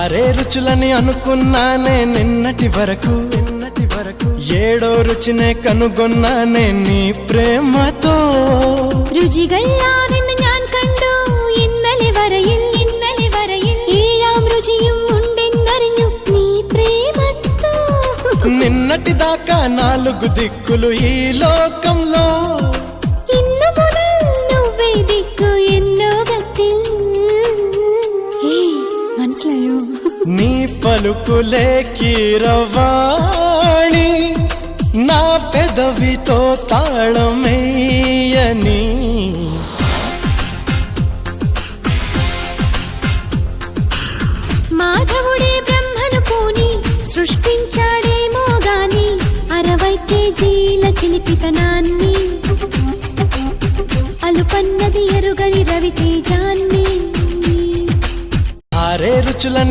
ఆరే రుచులని అనుకున్నానే నిన్నటి వరకు ఏడో రుచినే కనుగొన్నానే నీ ప్రేమతో രുചികളാണെന്ന് ഞാൻ കണ്ടു ഇന്നലെ വരയിൽ ഏഴാം രുചിയും ഉണ്ടെന്നറിഞ്ഞു നീ പ്രേമത്തോ నిన్నటి దాకా నాలుగు దిక్కులు ఈ లోకంలో ഇന്നു മുതൽ నువ్వే దిక్కు ఎన్ లోകത്തിൽ മനസ്സിലായോ నీ పలుకులే కీరవాణి నా పెదవితో తాళమేయని మాధవుడే బ్రహ్మను పూని సృష్టించాడేమో గాని 60 కేజీల చిలిపితనాన్ని అలుపన్నది ఎరుగని రవితేజాన్ని ఆరే రుచులని